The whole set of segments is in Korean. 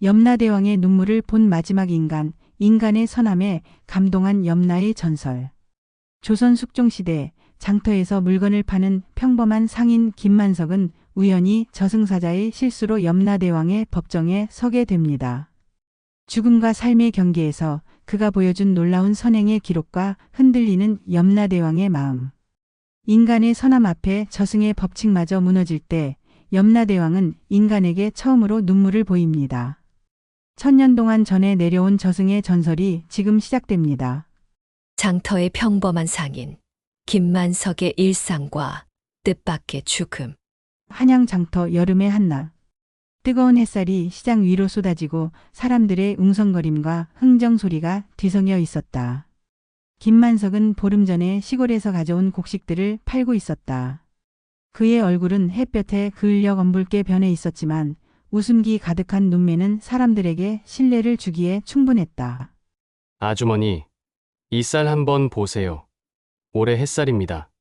염라대왕의 눈물을 본 마지막 인간, 인간의 선함에 감동한 염라의 전설. 조선 숙종시대 장터에서 물건을 파는 평범한 상인 김만석은 우연히 저승사자의 실수로 염라대왕의 법정에 서게 됩니다. 죽음과 삶의 경계에서 그가 보여준 놀라운 선행의 기록과 흔들리는 염라대왕의 마음. 인간의 선함 앞에 저승의 법칙마저 무너질 때 염라대왕은 인간에게 처음으로 눈물을 보입니다. 천년 동안 전해 내려온 저승의 전설이 지금 시작됩니다. 장터의 평범한 상인, 김만석의 일상과 뜻밖의 죽음. 한양 장터 여름의 한낮. 뜨거운 햇살이 시장 위로 쏟아지고 사람들의 웅성거림과 흥정 소리가 뒤섞여 있었다. 김만석은 보름 전에 시골에서 가져온 곡식들을 팔고 있었다. 그의 얼굴은 햇볕에 그을려 검붉게 변해 있었지만 웃음기 가득한 눈매는 사람들에게 신뢰를 주기에 충분했다. 아주머니, 이 쌀 한번 보세요. 올해 햇살입니다.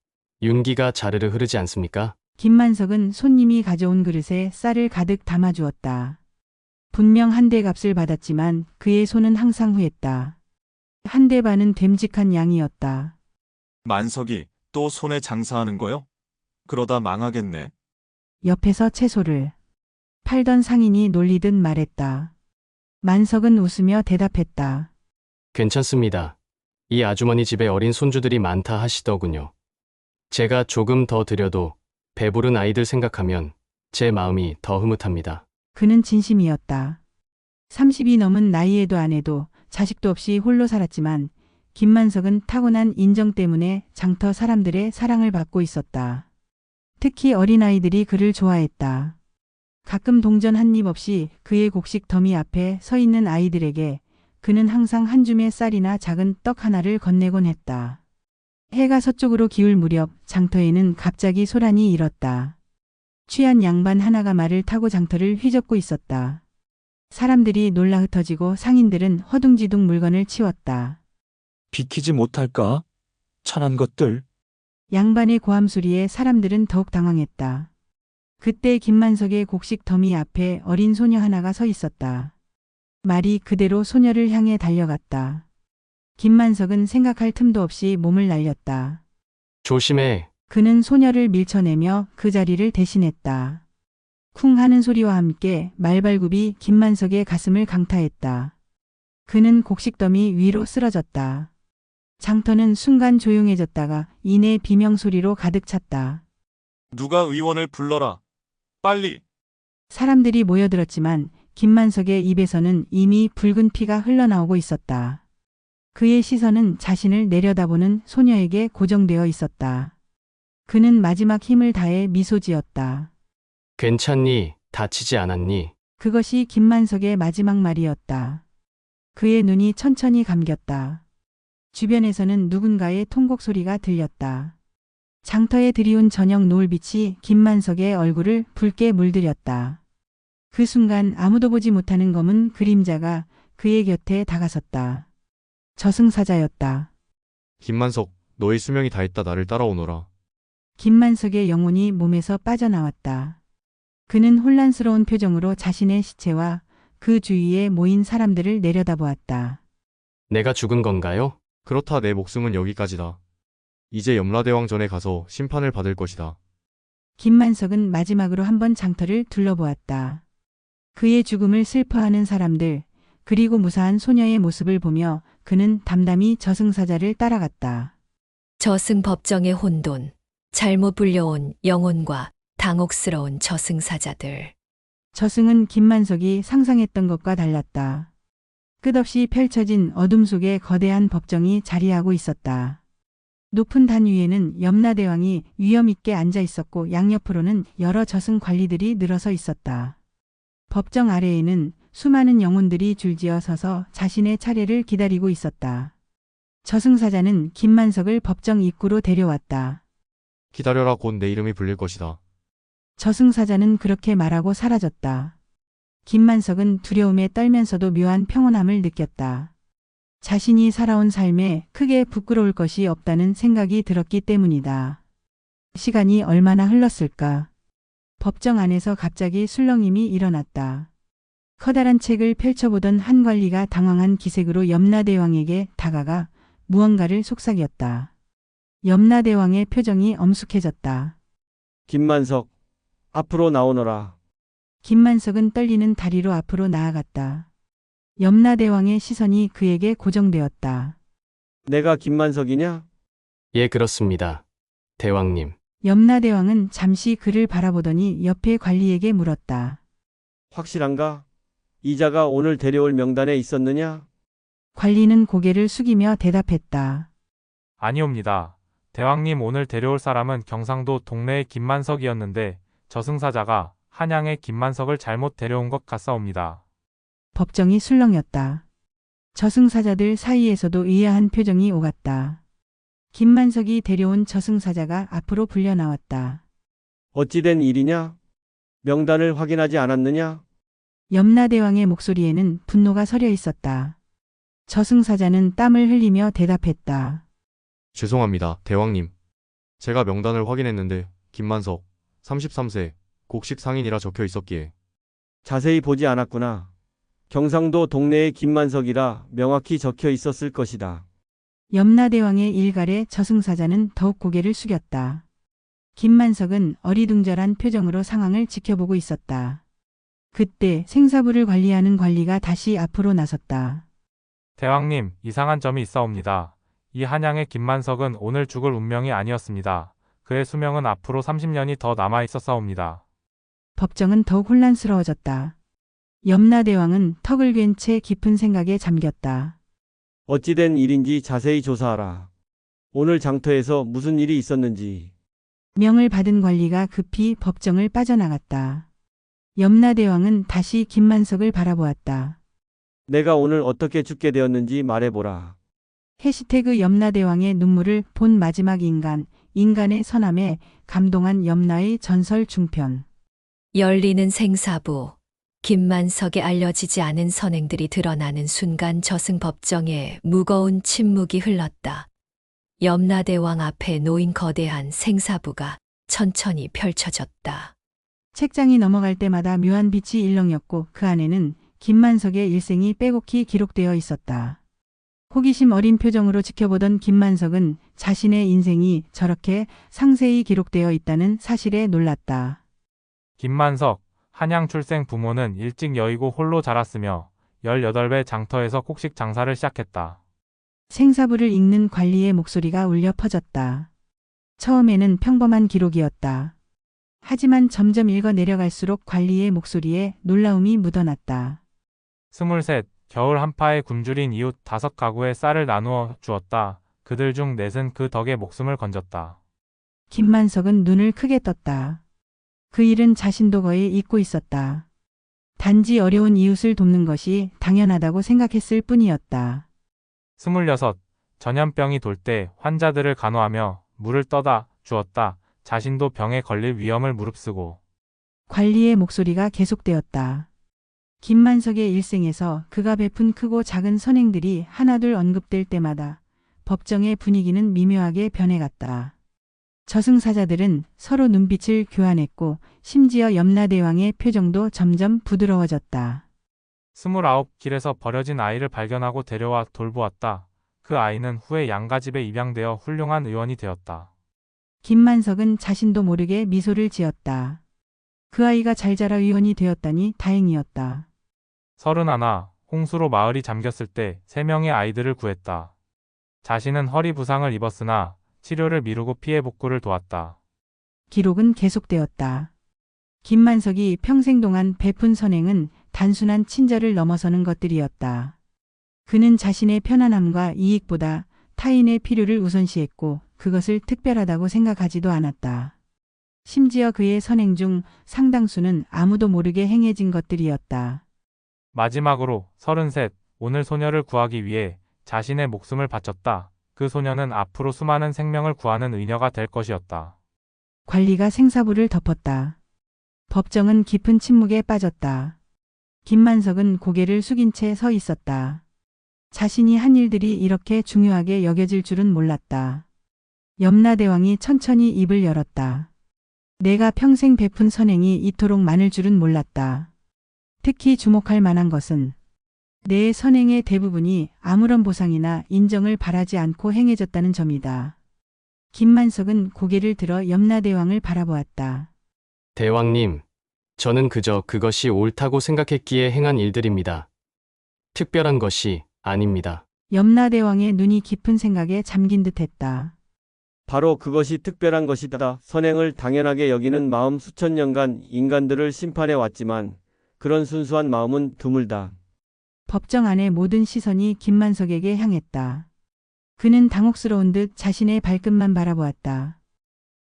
윤기가 자르르 흐르지 않습니까? 김만석은 손님이 가져온 그릇에 쌀을 가득 담아주었다. 분명 한 대 값을 받았지만 그의 손은 항상 후했다. 한 대 반은 됨직한 양이었다. 만석이 또 손에 장사하는 거요? 그러다 망하겠네. 옆에서 채소를 팔던 상인이 놀리듯 말했다. 만석은 웃으며 대답했다. 괜찮습니다. 이 아주머니 집에 어린 손주들이 많다 하시더군요. 제가 조금 더 드려도 배부른 아이들 생각하면 제 마음이 더 흐뭇합니다. 그는 진심이었다. 30이 넘은 나이에도 아내도 자식도 없이 홀로 살았지만 김만석은 타고난 인정 때문에 장터 사람들의 사랑을 받고 있었다. 특히 어린아이들이 그를 좋아했다. 가끔 동전 한 입 없이 그의 곡식 더미 앞에 서 있는 아이들에게 그는 항상 한 줌의 쌀이나 작은 떡 하나를 건네곤 했다. 해가 서쪽으로 기울 무렵 장터에는 갑자기 소란이 일었다. 취한 양반 하나가 말을 타고 장터를 휘젓고 있었다. 사람들이 놀라 흩어지고 상인들은 허둥지둥 물건을 치웠다. 비키지 못할까? 천한 것들. 양반의 고함 소리에 사람들은 더욱 당황했다. 그때 김만석의 곡식 더미 앞에 어린 소녀 하나가 서 있었다. 말이 그대로 소녀를 향해 달려갔다. 김만석은 생각할 틈도 없이 몸을 날렸다. 조심해. 그는 소녀를 밀쳐내며 그 자리를 대신했다. 쿵 하는 소리와 함께 말발굽이 김만석의 가슴을 강타했다. 그는 곡식더미 위로 쓰러졌다. 장터는 순간 조용해졌다가 이내 비명소리로 가득 찼다. 누가 의원을 불러라. 빨리. 사람들이 모여들었지만 김만석의 입에서는 이미 붉은 피가 흘러나오고 있었다. 그의 시선은 자신을 내려다보는 소녀에게 고정되어 있었다. 그는 마지막 힘을 다해 미소 지었다. 괜찮니? 다치지 않았니? 그것이 김만석의 마지막 말이었다. 그의 눈이 천천히 감겼다. 주변에서는 누군가의 통곡 소리가 들렸다. 장터에 들이운 저녁 노을빛이 김만석의 얼굴을 붉게 물들였다. 그 순간 아무도 보지 못하는 검은 그림자가 그의 곁에 다가섰다. 저승사자였다. 김만석, 너의 수명이 다했다. 나를 따라오너라. 김만석의 영혼이 몸에서 빠져나왔다. 그는 혼란스러운 표정으로 자신의 시체와 그 주위에 모인 사람들을 내려다보았다. 내가 죽은 건가요? 그렇다. 내 목숨은 여기까지다. 이제 염라대왕 전에 가서 심판을 받을 것이다. 김만석은 마지막으로 한번 장터를 둘러보았다. 그의 죽음을 슬퍼하는 사람들, 그리고 무사한 소녀의 모습을 보며 그는 담담히 저승사자를 따라갔다. 저승 법정의 혼돈, 잘못 불려온 영혼과 당혹스러운 저승사자들. 저승은 김만석이 상상했던 것과 달랐다. 끝없이 펼쳐진 어둠 속에 거대한 법정이 자리하고 있었다. 높은 단 위에는 염라대왕이 위엄 있게 앉아 있었고 양옆으로는 여러 저승 관리들이 늘어서 있었다. 법정 아래에는 수많은 영혼들이 줄지어 서서 자신의 차례를 기다리고 있었다. 저승사자는 김만석을 법정 입구로 데려왔다. 기다려라. 곧 내 이름이 불릴 것이다. 저승사자는 그렇게 말하고 사라졌다. 김만석은 두려움에 떨면서도 묘한 평온함을 느꼈다. 자신이 살아온 삶에 크게 부끄러울 것이 없다는 생각이 들었기 때문이다. 시간이 얼마나 흘렀을까? 법정 안에서 갑자기 술렁임이 일어났다. 커다란 책을 펼쳐보던 한 관리가 당황한 기색으로 염라대왕에게 다가가 무언가를 속삭였다. 염라대왕의 표정이 엄숙해졌다. 김만석, 앞으로 나오너라. 김만석은 떨리는 다리로 앞으로 나아갔다. 염라대왕의 시선이 그에게 고정되었다. 내가 김만석이냐? 예, 그렇습니다. 대왕님. 염라대왕은 잠시 그를 바라보더니 옆에 관리에게 물었다. 확실한가? 이자가 오늘 데려올 명단에 있었느냐? 관리는 고개를 숙이며 대답했다. 아니옵니다. 대왕님 오늘 데려올 사람은 경상도 동래의 김만석이었는데 저승사자가 한양의 김만석을 잘못 데려온 것 같사옵니다. 법정이 술렁였다. 저승사자들 사이에서도 의아한 표정이 오갔다. 김만석이 데려온 저승사자가 앞으로 불려 나왔다. 어찌된 일이냐? 명단을 확인하지 않았느냐? 염라대왕의 목소리에는 분노가 서려 있었다. 저승사자는 땀을 흘리며 대답했다. 죄송합니다, 대왕님. 제가 명단을 확인했는데 김만석, 33세, 곡식 상인이라 적혀 있었기에. 자세히 보지 않았구나. 경상도 동래의 김만석이라 명확히 적혀 있었을 것이다. 염라대왕의 일갈에 저승사자는 더욱 고개를 숙였다. 김만석은 어리둥절한 표정으로 상황을 지켜보고 있었다. 그때 생사부를 관리하는 관리가 다시 앞으로 나섰다. 대왕님, 이상한 점이 있사옵니다. 이 한양의 김만석은 오늘 죽을 운명이 아니었습니다. 그의 수명은 앞으로 30년이 더 남아 있었사옵니다. 법정은 더욱 혼란스러워졌다. 염라대왕은 턱을 괜 채 깊은 생각에 잠겼다. 어찌된 일인지 자세히 조사하라. 오늘 장터에서 무슨 일이 있었는지. 명을 받은 관리가 급히 법정을 빠져나갔다. 염라대왕은 다시 김만석을 바라보았다. 내가 오늘 어떻게 죽게 되었는지 말해보라. 해시태그 염라대왕의 눈물을 본 마지막 인간, 인간의 선함에 감동한 염라의 전설 중편. 열리는 생사부. 김만석에 알려지지 않은 선행들이 드러나는 순간 저승법정에 무거운 침묵이 흘렀다. 염라대왕 앞에 놓인 거대한 생사부가 천천히 펼쳐졌다. 책장이 넘어갈 때마다 묘한 빛이 일렁였고 그 안에는 김만석의 일생이 빼곡히 기록되어 있었다. 호기심 어린 표정으로 지켜보던 김만석은 자신의 인생이 저렇게 상세히 기록되어 있다는 사실에 놀랐다. 김만석, 한양 출생 부모는 일찍 여의고 홀로 자랐으며 18배 장터에서 곡식 장사를 시작했다. 생사부를 읽는 관리의 목소리가 울려 퍼졌다. 처음에는 평범한 기록이었다. 하지만 점점 읽어 내려갈수록 관리의 목소리에 놀라움이 묻어났다. 23, 겨울 한파에 굶주린 이웃 5가구에 쌀을 나누어 주었다. 그들 중 4은 그 덕에 목숨을 건졌다. 김만석은 눈을 크게 떴다. 그 일은 자신도 거의 잊고 있었다. 단지 어려운 이웃을 돕는 것이 당연하다고 생각했을 뿐이었다. 26, 전염병이 돌 때 환자들을 간호하며 물을 떠다 주었다. 자신도 병에 걸릴 위험을 무릅쓰고. 관리의 목소리가 계속되었다. 김만석의 일생에서 그가 베푼 크고 작은 선행들이 하나둘 언급될 때마다 법정의 분위기는 미묘하게 변해갔다. 저승사자들은 서로 눈빛을 교환했고 심지어 염라대왕의 표정도 점점 부드러워졌다. 29, 길에서 버려진 아이를 발견하고 데려와 돌보았다. 그 아이는 후에 양가집에 입양되어 훌륭한 의원이 되었다. 김만석은 자신도 모르게 미소를 지었다. 그 아이가 잘 자라 의원이 되었다니 다행이었다. 31, 홍수로 마을이 잠겼을 때 3명의 아이들을 구했다. 자신은 허리 부상을 입었으나 치료를 미루고 피해 복구를 도왔다. 기록은 계속되었다. 김만석이 평생 동안 베푼 선행은 단순한 친절을 넘어서는 것들이었다. 그는 자신의 편안함과 이익보다 타인의 필요를 우선시했고 그것을 특별하다고 생각하지도 않았다. 심지어 그의 선행 중 상당수는 아무도 모르게 행해진 것들이었다. 마지막으로 33, 오늘 소녀를 구하기 위해 자신의 목숨을 바쳤다. 그 소녀는 앞으로 수많은 생명을 구하는 의녀가 될 것이었다. 관리가 생사부를 덮었다. 법정은 깊은 침묵에 빠졌다. 김만석은 고개를 숙인 채 서 있었다. 자신이 한 일들이 이렇게 중요하게 여겨질 줄은 몰랐다. 염라대왕이 천천히 입을 열었다. 내가 평생 베푼 선행이 이토록 많을 줄은 몰랐다. 특히 주목할 만한 것은 내 선행의 대부분이 아무런 보상이나 인정을 바라지 않고 행해졌다는 점이다. 김만석은 고개를 들어 염라대왕을 바라보았다. 대왕님, 저는 그저 그것이 옳다고 생각했기에 행한 일들입니다. 특별한 것이 아닙니다. 염라대왕의 눈이 깊은 생각에 잠긴 듯했다. 바로 그것이 특별한 것이다. 선행을 당연하게 여기는 마음 수천 년간 인간들을 심판해 왔지만 그런 순수한 마음은 드물다. 법정 안의 모든 시선이 김만석에게 향했다. 그는 당혹스러운 듯 자신의 발끝만 바라보았다.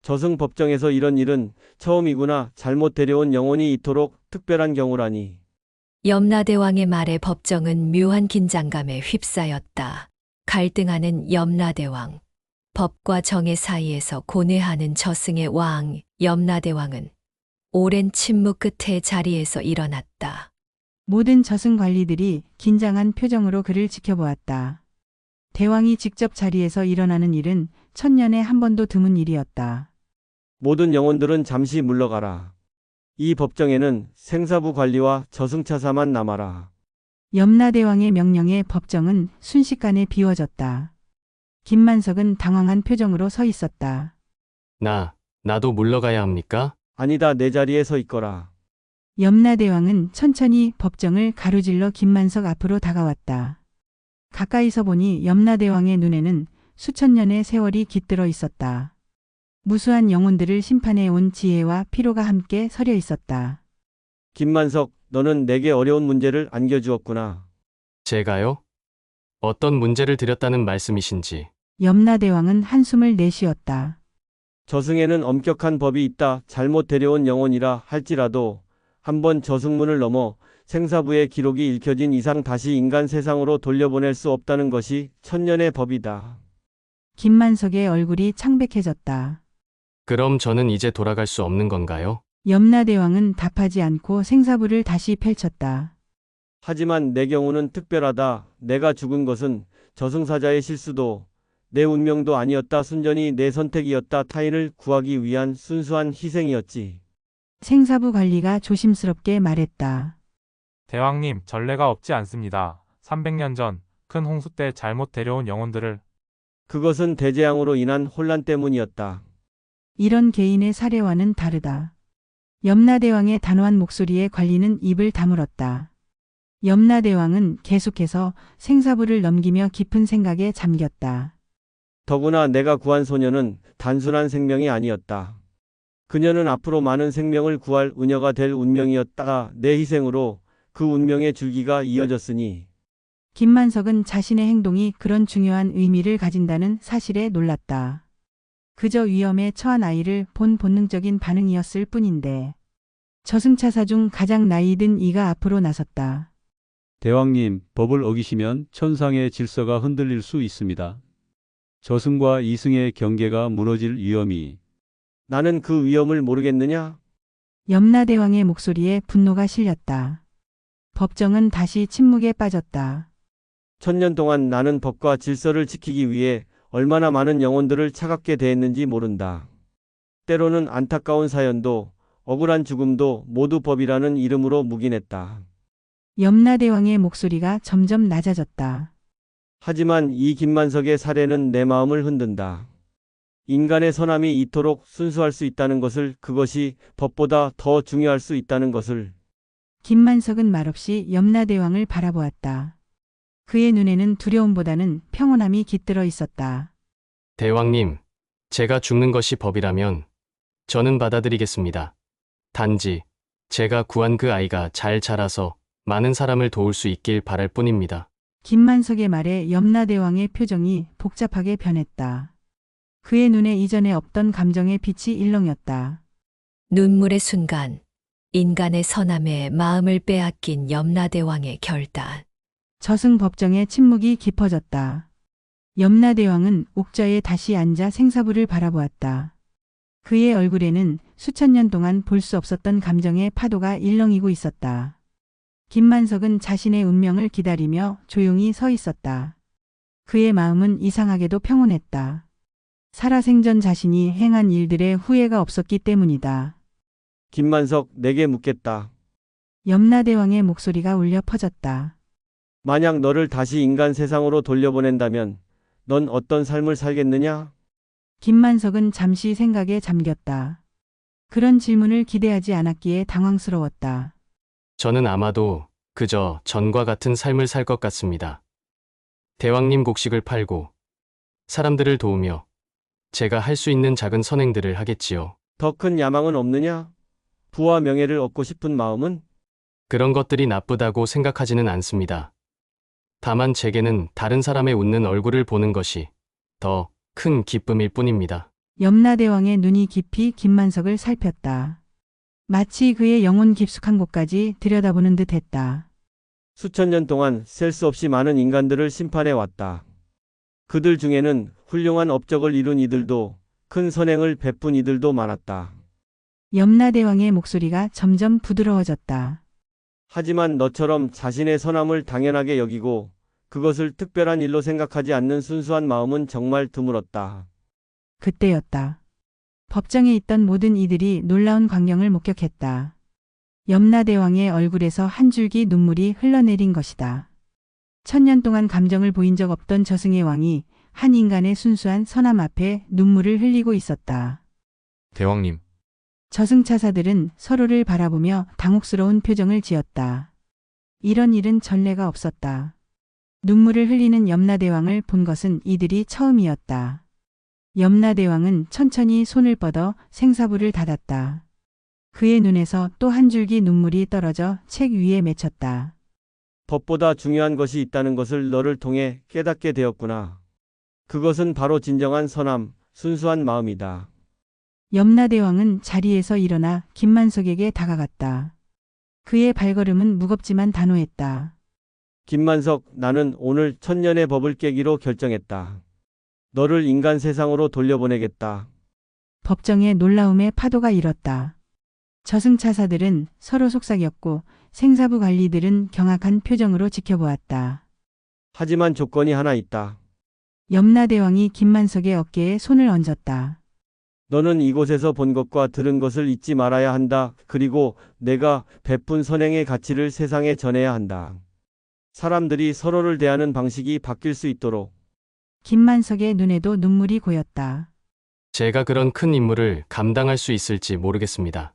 저승 법정에서 이런 일은 처음이구나. 잘못 데려온 영혼이 이토록 특별한 경우라니. 염라대왕의 말에 법정은 묘한 긴장감에 휩싸였다. 갈등하는 염라대왕. 법과 정의 사이에서 고뇌하는 저승의 왕, 염라대왕은 오랜 침묵 끝에 자리에서 일어났다. 모든 저승 관리들이 긴장한 표정으로 그를 지켜보았다. 대왕이 직접 자리에서 일어나는 일은 천년에 한 번도 드문 일이었다. 모든 영혼들은 잠시 물러가라. 이 법정에는 생사부 관리와 저승차사만 남아라. 염라대왕의 명령에 법정은 순식간에 비워졌다. 김만석은 당황한 표정으로 서 있었다. 나도 물러가야 합니까? 아니다. 내 자리에 서 있거라. 염라대왕은 천천히 법정을 가로질러 김만석 앞으로 다가왔다. 가까이서 보니 염라대왕의 눈에는 수천 년의 세월이 깃들어 있었다. 무수한 영혼들을 심판해 온 지혜와 피로가 함께 서려 있었다. 김만석, 너는 내게 어려운 문제를 안겨주었구나. 제가요? 어떤 문제를 드렸다는 말씀이신지. 염라대왕은 한숨을 내쉬었다. 저승에는 엄격한 법이 있다. 잘못 데려온 영혼이라 할지라도 한번 저승문을 넘어 생사부의 기록이 읽혀진 이상 다시 인간 세상으로 돌려보낼 수 없다는 것이 천년의 법이다. 김만석의 얼굴이 창백해졌다. 그럼 저는 이제 돌아갈 수 없는 건가요? 염라대왕은 답하지 않고 생사부를 다시 펼쳤다. 하지만 내 경우는 특별하다. 내가 죽은 것은 저승사자의 실수도 내 운명도 아니었다. 순전히 내 선택이었다. 타인을 구하기 위한 순수한 희생이었지. 생사부 관리가 조심스럽게 말했다. 대왕님, 전례가 없지 않습니다. 300년 전 큰 홍수 때 잘못 데려온 영혼들을 그것은 대재앙으로 인한 혼란 때문이었다. 이런 개인의 사례와는 다르다. 염라대왕의 단호한 목소리에 관리는 입을 다물었다. 염라대왕은 계속해서 생사부를 넘기며 깊은 생각에 잠겼다. 더구나 내가 구한 소녀는 단순한 생명이 아니었다. 그녀는 앞으로 많은 생명을 구할 은여가 될 운명이었다. 내 희생으로 그 운명의 줄기가 이어졌으니. 김만석은 자신의 행동이 그런 중요한 의미를 가진다는 사실에 놀랐다. 그저 위험에 처한 아이를 본 본능적인 반응이었을 뿐인데. 저승차사 중 가장 나이 든 이가 앞으로 나섰다. 대왕님, 법을 어기시면 천상의 질서가 흔들릴 수 있습니다. 저승과 이승의 경계가 무너질 위험이. 나는 그 위험을 모르겠느냐? 염라대왕의 목소리에 분노가 실렸다. 법정은 다시 침묵에 빠졌다. 천년 동안 나는 법과 질서를 지키기 위해 얼마나 많은 영혼들을 차갑게 대했는지 모른다. 때로는 안타까운 사연도 억울한 죽음도 모두 법이라는 이름으로 묵인했다. 염라대왕의 목소리가 점점 낮아졌다. 하지만 이 김만석의 사례는 내 마음을 흔든다. 인간의 선함이 이토록 순수할 수 있다는 것을, 그것이 법보다 더 중요할 수 있다는 것을. 김만석은 말없이 염라대왕을 바라보았다. 그의 눈에는 두려움보다는 평온함이 깃들어 있었다. 대왕님, 제가 죽는 것이 법이라면 저는 받아들이겠습니다. 단지 제가 구한 그 아이가 잘 자라서 많은 사람을 도울 수 있길 바랄 뿐입니다. 김만석의 말에 염라대왕의 표정이 복잡하게 변했다. 그의 눈에 이전에 없던 감정의 빛이 일렁였다. 눈물의 순간, 인간의 선함에 마음을 빼앗긴 염라대왕의 결단. 저승 법정의 침묵이 깊어졌다. 염라대왕은 옥좌에 다시 앉아 생사부를 바라보았다. 그의 얼굴에는 수천 년 동안 볼 수 없었던 감정의 파도가 일렁이고 있었다. 김만석은 자신의 운명을 기다리며 조용히 서 있었다. 그의 마음은 이상하게도 평온했다. 살아생전 자신이 행한 일들의 후회가 없었기 때문이다. 김만석, 내게 묻겠다. 염라대왕의 목소리가 울려 퍼졌다. 만약 너를 다시 인간 세상으로 돌려보낸다면 넌 어떤 삶을 살겠느냐? 김만석은 잠시 생각에 잠겼다. 그런 질문을 기대하지 않았기에 당황스러웠다. 저는 아마도 그저 전과 같은 삶을 살 것 같습니다. 대왕님 곡식을 팔고 사람들을 도우며 제가 할 수 있는 작은 선행들을 하겠지요. 더 큰 야망은 없느냐? 부와 명예를 얻고 싶은 마음은? 그런 것들이 나쁘다고 생각하지는 않습니다. 다만 제게는 다른 사람의 웃는 얼굴을 보는 것이 더 큰 기쁨일 뿐입니다. 염라대왕의 눈이 깊이 김만석을 살폈다. 마치 그의 영혼 깊숙한 곳까지 들여다보는 듯 했다. 수천 년 동안 셀 수 없이 많은 인간들을 심판해 왔다. 그들 중에는 훌륭한 업적을 이룬 이들도 큰 선행을 베푼 이들도 많았다. 염라대왕의 목소리가 점점 부드러워졌다. 하지만 너처럼 자신의 선함을 당연하게 여기고 그것을 특별한 일로 생각하지 않는 순수한 마음은 정말 드물었다. 그때였다. 법정에 있던 모든 이들이 놀라운 광경을 목격했다. 염라대왕의 얼굴에서 한 줄기 눈물이 흘러내린 것이다. 천년 동안 감정을 보인 적 없던 저승의 왕이 한 인간의 순수한 선함 앞에 눈물을 흘리고 있었다. 대왕님, 저승차사들은 서로를 바라보며 당혹스러운 표정을 지었다. 이런 일은 전례가 없었다. 눈물을 흘리는 염라대왕을 본 것은 이들이 처음이었다. 염라대왕은 천천히 손을 뻗어 생사부를 닫았다. 그의 눈에서 또 한 줄기 눈물이 떨어져 책 위에 맺혔다. 법보다 중요한 것이 있다는 것을 너를 통해 깨닫게 되었구나. 그것은 바로 진정한 선함, 순수한 마음이다. 염라대왕은 자리에서 일어나 김만석에게 다가갔다. 그의 발걸음은 무겁지만 단호했다. 김만석, 나는 오늘 천년의 법을 깨기로 결정했다. 너를 인간 세상으로 돌려보내겠다. 법정에 놀라움의 파도가 일었다. 저승차사들은 서로 속삭였고 생사부 관리들은 경악한 표정으로 지켜보았다. 하지만 조건이 하나 있다. 염라대왕이 김만석의 어깨에 손을 얹었다. 너는 이곳에서 본 것과 들은 것을 잊지 말아야 한다. 그리고 내가 베푼 선행의 가치를 세상에 전해야 한다. 사람들이 서로를 대하는 방식이 바뀔 수 있도록. 김만석의 눈에도 눈물이 고였다. 제가 그런 큰 임무를 감당할 수 있을지 모르겠습니다.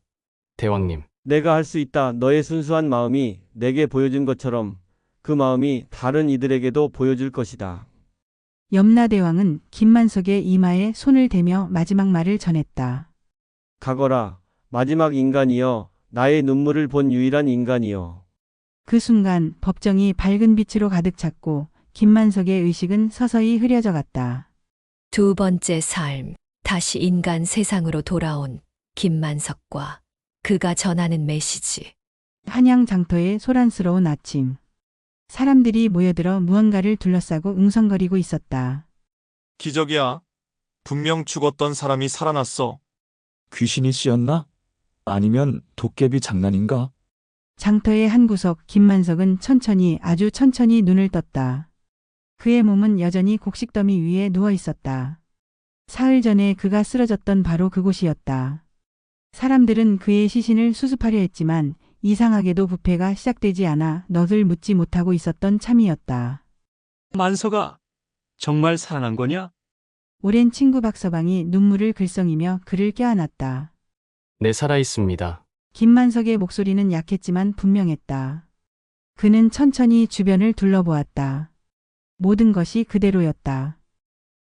대왕님, 내가 할 수 있다. 너의 순수한 마음이 내게 보여준 것처럼 그 마음이 다른 이들에게도 보여줄 것이다. 염라대왕은 김만석의 이마에 손을 대며 마지막 말을 전했다. 가거라, 마지막 인간이여, 나의 눈물을 본 유일한 인간이여. 그 순간 법정이 밝은 빛으로 가득 찼고 김만석의 의식은 서서히 흐려져 갔다. 두 번째 삶, 다시 인간 세상으로 돌아온 김만석과 그가 전하는 메시지. 한양 장터의 소란스러운 아침. 사람들이 모여들어 무언가를 둘러싸고 웅성거리고 있었다. 기적이야. 분명 죽었던 사람이 살아났어. 귀신이 씌었나? 아니면 도깨비 장난인가? 장터의 한 구석 김만석은 천천히 아주 천천히 눈을 떴다. 그의 몸은 여전히 곡식더미 위에 누워 있었다. 사흘 전에 그가 쓰러졌던 바로 그곳이었다. 사람들은 그의 시신을 수습하려 했지만 이상하게도 부패가 시작되지 않아 넋을 묻지 못하고 있었던 참이었다. 만석아, 정말 살아난 거냐? 오랜 친구 박서방이 눈물을 글썽이며 그를 껴안았다. 네, 살아있습니다. 김만석의 목소리는 약했지만 분명했다. 그는 천천히 주변을 둘러보았다. 모든 것이 그대로였다.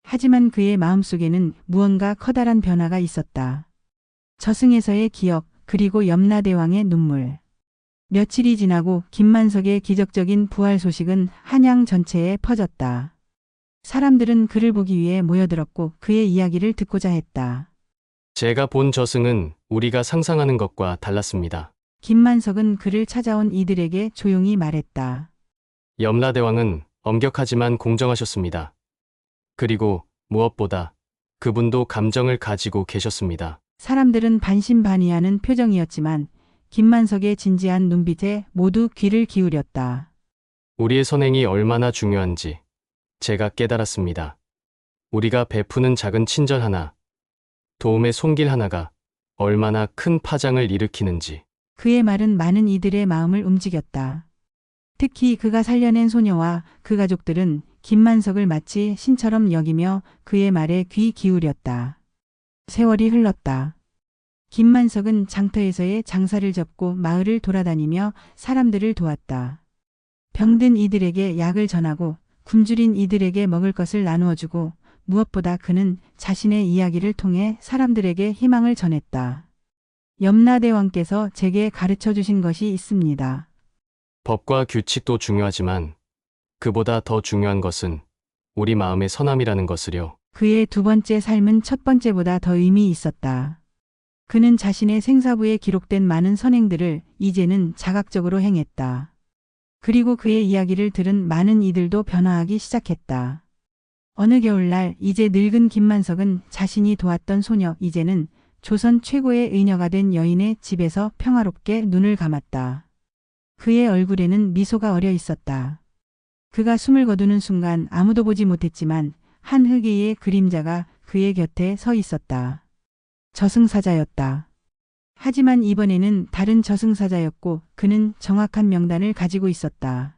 하지만 그의 마음속에는 무언가 커다란 변화가 있었다. 저승에서의 기억, 그리고 염라대왕의 눈물. 며칠이 지나고 김만석의 기적적인 부활 소식은 한양 전체에 퍼졌다. 사람들은 그를 보기 위해 모여들었고 그의 이야기를 듣고자 했다. 제가 본 저승은 우리가 상상하는 것과 달랐습니다. 김만석은 그를 찾아온 이들에게 조용히 말했다. 염라대왕은 엄격하지만 공정하셨습니다. 그리고 무엇보다 그분도 감정을 가지고 계셨습니다. 사람들은 반신반의하는 표정이었지만 김만석의 진지한 눈빛에 모두 귀를 기울였다. 우리의 선행이 얼마나 중요한지 제가 깨달았습니다. 우리가 베푸는 작은 친절 하나, 도움의 손길 하나가 얼마나 큰 파장을 일으키는지. 그의 말은 많은 이들의 마음을 움직였다. 특히 그가 살려낸 소녀와 그 가족들은 김만석을 마치 신처럼 여기며 그의 말에 귀 기울였다. 세월이 흘렀다. 김만석은 장터에서의 장사를 접고 마을을 돌아다니며 사람들을 도왔다. 병든 이들에게 약을 전하고 굶주린 이들에게 먹을 것을 나누어주고 무엇보다 그는 자신의 이야기를 통해 사람들에게 희망을 전했다. 염라대왕께서 제게 가르쳐 주신 것이 있습니다. 법과 규칙도 중요하지만 그보다 더 중요한 것은 우리 마음의 선함이라는 것을요. 그의 두 번째 삶은 첫 번째보다 더 의미 있었다. 그는 자신의 생사부에 기록된 많은 선행들을 이제는 자각적으로 행했다. 그리고 그의 이야기를 들은 많은 이들도 변화하기 시작했다. 어느 겨울날 이제 늙은 김만석은 자신이 도왔던 소녀 이제는 조선 최고의 의녀가 된 여인의 집에서 평화롭게 눈을 감았다. 그의 얼굴에는 미소가 어려 있었다. 그가 숨을 거두는 순간 아무도 보지 못했지만 한 흑의의 그림자가 그의 곁에 서 있었다. 저승사자였다. 하지만 이번에는 다른 저승사자였고 그는 정확한 명단을 가지고 있었다.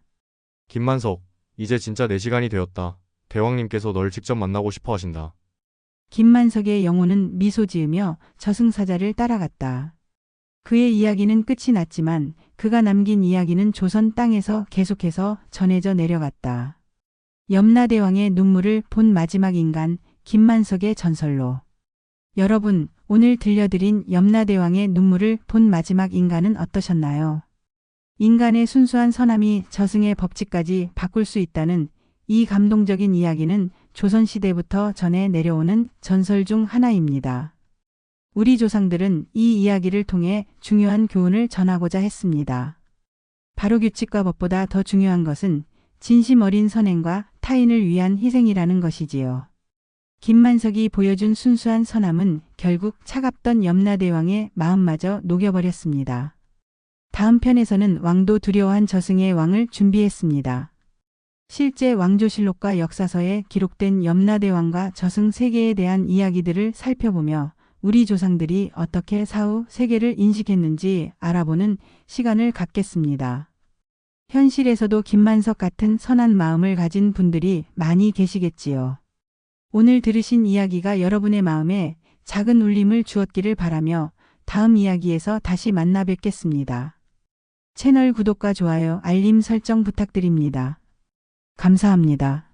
김만석, 이제 진짜 내 시간이 되었다. 대왕님께서 널 직접 만나고 싶어 하신다. 김만석의 영혼은 미소 지으며 저승사자를 따라갔다. 그의 이야기는 끝이 났지만 그가 남긴 이야기는 조선 땅에서 계속해서 전해져 내려갔다. 염라대왕의 눈물을 본 마지막 인간 김만석의 전설로. 여러분, 오늘 들려드린 염라대왕의 눈물을 본 마지막 인간은 어떠셨나요? 인간의 순수한 선함이 저승의 법칙까지 바꿀 수 있다는 이 감동적인 이야기는 조선시대부터 전해 내려오는 전설 중 하나입니다. 우리 조상들은 이 이야기를 통해 중요한 교훈을 전하고자 했습니다. 바로 규칙과 법보다 더 중요한 것은 진심 어린 선행과 타인을 위한 희생이라는 것이지요. 김만석이 보여준 순수한 선함은 결국 차갑던 염라대왕의 마음마저 녹여버렸습니다. 다음 편에서는 왕도 두려워한 저승의 왕을 준비했습니다. 실제 왕조실록과 역사서에 기록된 염라대왕과 저승 세계에 대한 이야기들을 살펴보며 우리 조상들이 어떻게 사후 세계를 인식했는지 알아보는 시간을 갖겠습니다. 현실에서도 김만석 같은 선한 마음을 가진 분들이 많이 계시겠지요. 오늘 들으신 이야기가 여러분의 마음에 작은 울림을 주었기를 바라며 다음 이야기에서 다시 만나 뵙겠습니다. 채널 구독과 좋아요, 알림 설정 부탁드립니다. 감사합니다.